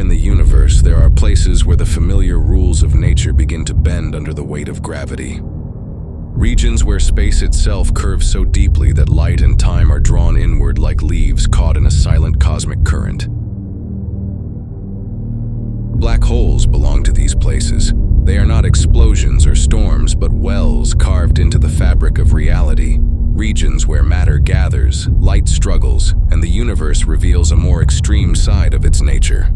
in the universe, there are places where the familiar rules of nature begin to bend under the weight of gravity. Regions where space itself curves so deeply that light and time are drawn inward like leaves caught in a silent cosmic current. Black holes belong to these places. They are not explosions or storms, but wells carved into the fabric of reality. Regions where matter gathers, light struggles, and the universe reveals a more extreme side of its nature.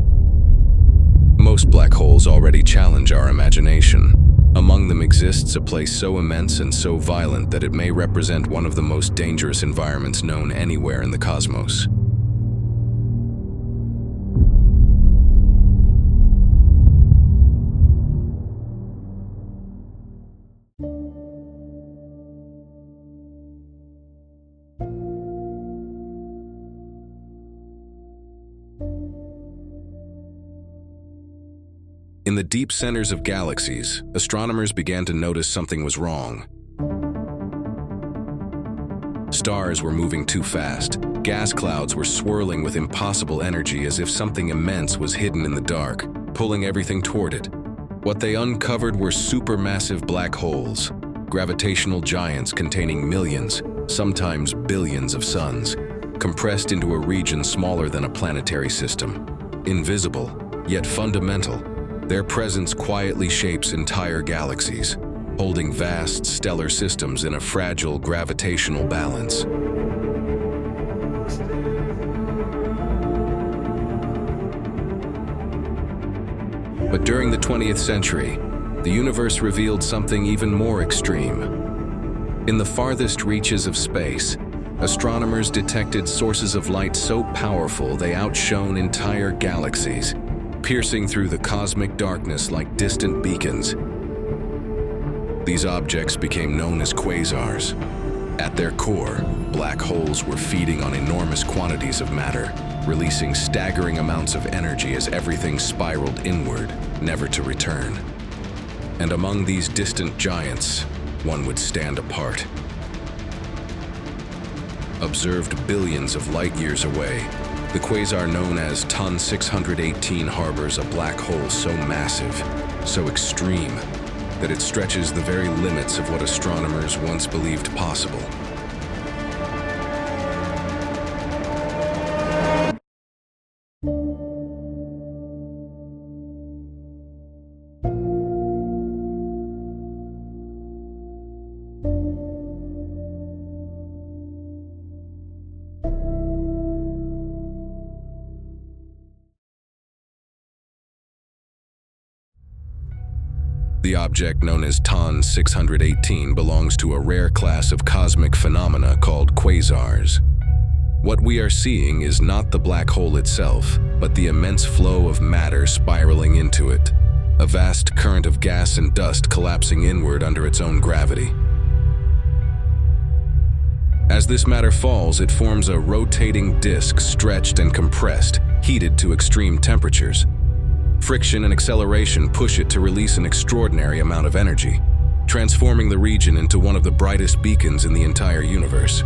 Most black holes already challenge our imagination. Among them exists a place so immense and so violent that it may represent one of the most dangerous environments known anywhere in the cosmos. In the deep centers of galaxies, astronomers began to notice something was wrong. Stars were moving too fast. Gas clouds were swirling with impossible energy as if something immense was hidden in the dark, pulling everything toward it. What they uncovered were supermassive black holes, gravitational giants containing millions, sometimes billions of suns, compressed into a region smaller than a planetary system. Invisible, yet fundamental, their presence quietly shapes entire galaxies, holding vast stellar systems in a fragile gravitational balance. But during the 20th century, the universe revealed something even more extreme. In the farthest reaches of space, astronomers detected sources of light so powerful they outshone entire galaxies, piercing through the cosmic darkness like distant beacons. These objects became known as quasars. At their core, black holes were feeding on enormous quantities of matter, releasing staggering amounts of energy as everything spiraled inward, never to return. And among these distant giants, one would stand apart. Observed billions of light years away, the quasar known as Ton 618 harbors a black hole so massive, so extreme, that it stretches the very limits of what astronomers once believed possible. The object known as Ton 618 belongs to a rare class of cosmic phenomena called quasars. What we are seeing is not the black hole itself, but the immense flow of matter spiraling into it, a vast current of gas and dust collapsing inward under its own gravity. As this matter falls, it forms a rotating disk stretched and compressed, heated to extreme temperatures. Friction and acceleration push it to release an extraordinary amount of energy, transforming the region into one of the brightest beacons in the entire universe.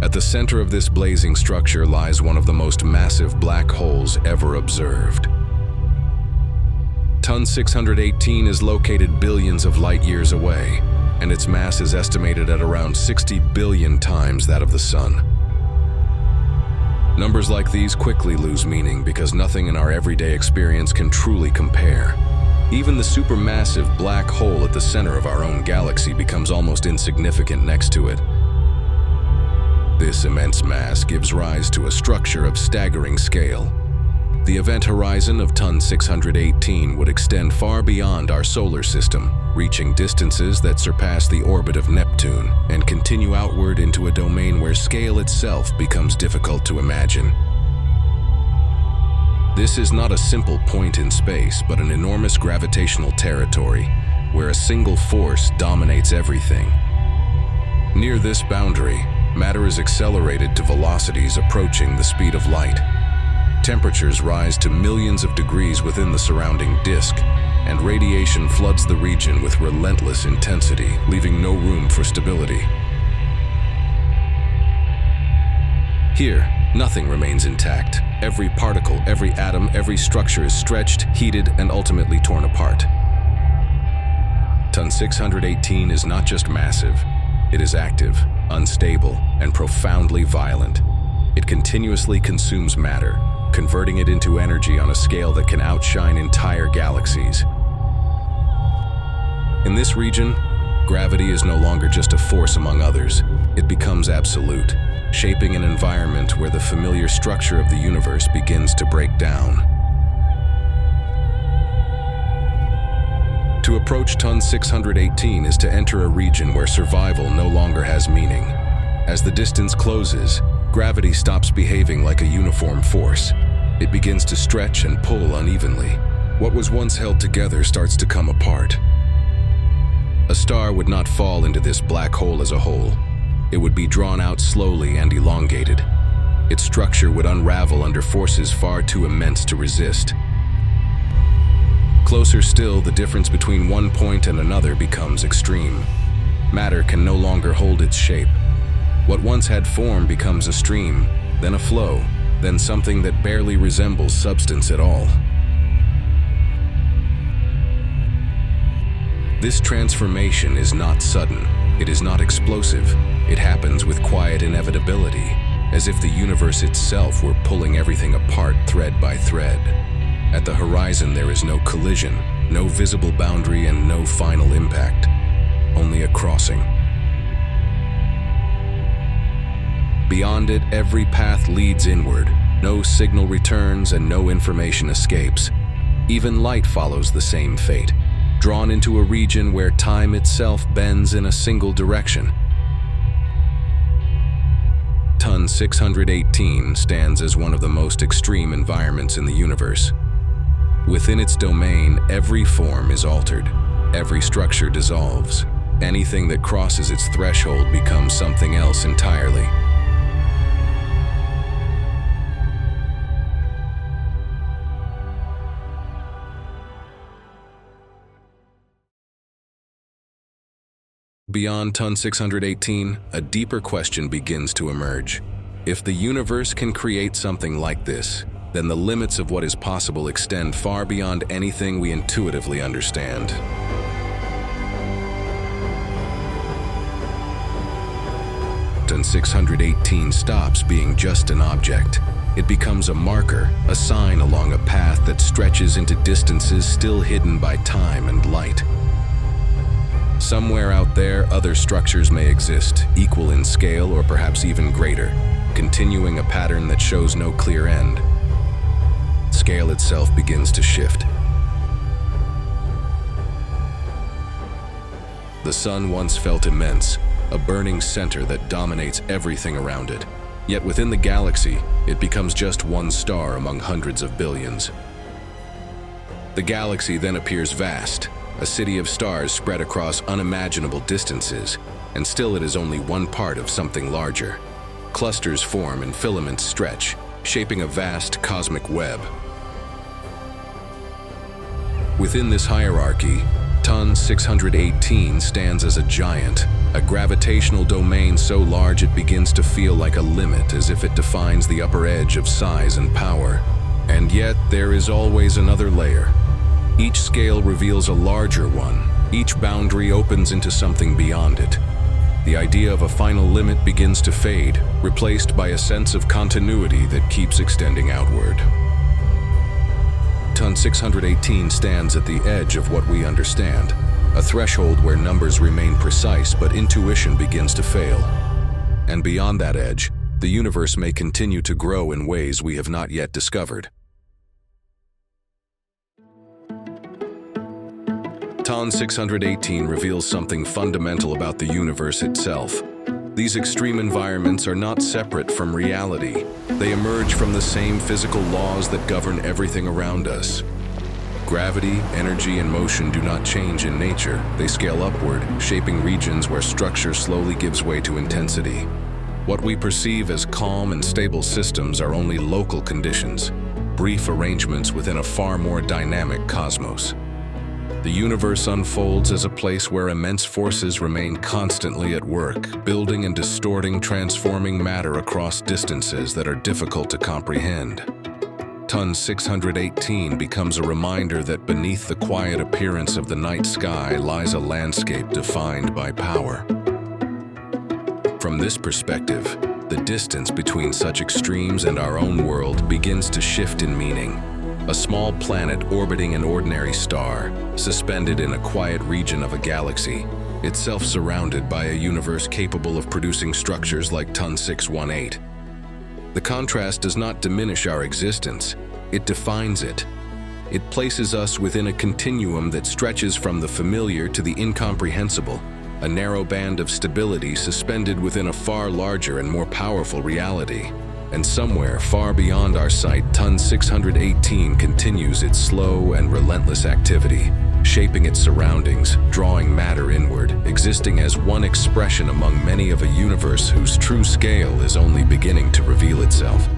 At the center of this blazing structure lies one of the most massive black holes ever observed. Ton 618 is located billions of light years away, and its mass is estimated at around 60 billion times that of the Sun. Numbers like these quickly lose meaning because nothing in our everyday experience can truly compare. Even the supermassive black hole at the center of our own galaxy becomes almost insignificant next to it. This immense mass gives rise to a structure of staggering scale. The event horizon of Ton 618 would extend far beyond our solar system, reaching distances that surpass the orbit of Neptune and continue outward into a domain where scale itself becomes difficult to imagine. This is not a simple point in space, but an enormous gravitational territory where a single force dominates everything. Near this boundary, matter is accelerated to velocities approaching the speed of light. Temperatures rise to millions of degrees within the surrounding disk, and radiation floods the region with relentless intensity, leaving no room for stability. Here, Nothing remains intact. Every particle, every atom, every structure is stretched, heated, and ultimately torn apart. Ton 618 is not just massive. It is active, unstable, and profoundly violent. It continuously consumes matter, converting it into energy on a scale that can outshine entire galaxies. In this region, gravity is no longer just a force among others. It becomes absolute, shaping an environment where the familiar structure of the universe begins to break down. To approach Ton 618 is to enter a region where survival no longer has meaning. As the distance closes, gravity stops behaving like a uniform force. It begins to stretch and pull unevenly. What was once held together starts to come apart. A star would not fall into this black hole as a whole. It would be drawn out slowly and elongated. Its structure would unravel under forces far too immense to resist. Closer still, the difference between one point and another becomes extreme. Matter can no longer hold its shape. What once had form becomes a stream, then a flow, then something that barely resembles substance at all. This transformation is not sudden. It is not explosive. It happens with quiet inevitability, as if the universe itself were pulling everything apart thread by thread. At the horizon, there is no collision, no visible boundary, and no final impact. Only a crossing. Beyond it, every path leads inward. No signal returns and no information escapes. Even light follows the same fate, drawn into a region where time itself bends in a single direction. Ton 618 stands as one of the most extreme environments in the universe. Within its domain, every form is altered. Every structure dissolves. Anything that crosses its threshold becomes something else entirely. Beyond Ton 618, a deeper question begins to emerge. If the universe can create something like this, then the limits of what is possible extend far beyond anything we intuitively understand. Ton 618 stops being just an object. It becomes a marker, a sign along a path that stretches into distances still hidden by time and light. Somewhere out there, other structures may exist, equal in scale or perhaps even greater, continuing a pattern that shows no clear end. Scale itself begins to shift. The sun once felt immense, a burning center that dominates everything around it. Yet within the galaxy, it becomes just one star among hundreds of billions. The galaxy then appears vast, a city of stars spread across unimaginable distances, and still it is only one part of something larger. Clusters form and filaments stretch, shaping a vast cosmic web. Within this hierarchy, Ton 618 stands as a giant, a gravitational domain so large it begins to feel like a limit, as if it defines the upper edge of size and power. And yet, there is always another layer. Each scale reveals a larger one. Each boundary opens into something beyond it. The idea of a final limit begins to fade, replaced by a sense of continuity that keeps extending outward. Ton 618 stands at the edge of what we understand, a threshold where numbers remain precise but intuition begins to fail. And beyond that edge, the universe may continue to grow in ways we have not yet discovered. Ton 618 reveals something fundamental about the universe itself. These extreme environments are not separate from reality. They emerge from the same physical laws that govern everything around us. Gravity, energy, and motion do not change in nature. They scale upward, shaping regions where structure slowly gives way to intensity. What we perceive as calm and stable systems are only local conditions, brief arrangements within a far more dynamic cosmos. The universe unfolds as a place where immense forces remain constantly at work, building and distorting, transforming matter across distances that are difficult to comprehend. Ton 618 becomes a reminder that beneath the quiet appearance of the night sky lies a landscape defined by power. From this perspective, the distance between such extremes and our own world begins to shift in meaning. A small planet orbiting an ordinary star, suspended in a quiet region of a galaxy, itself surrounded by a universe capable of producing structures like Ton 618. The contrast does not diminish our existence, it defines it. It places us within a continuum that stretches from the familiar to the incomprehensible, a narrow band of stability suspended within a far larger and more powerful reality. And somewhere far beyond our sight, Ton 618 continues its slow and relentless activity, shaping its surroundings, drawing matter inward, existing as one expression among many of a universe whose true scale is only beginning to reveal itself.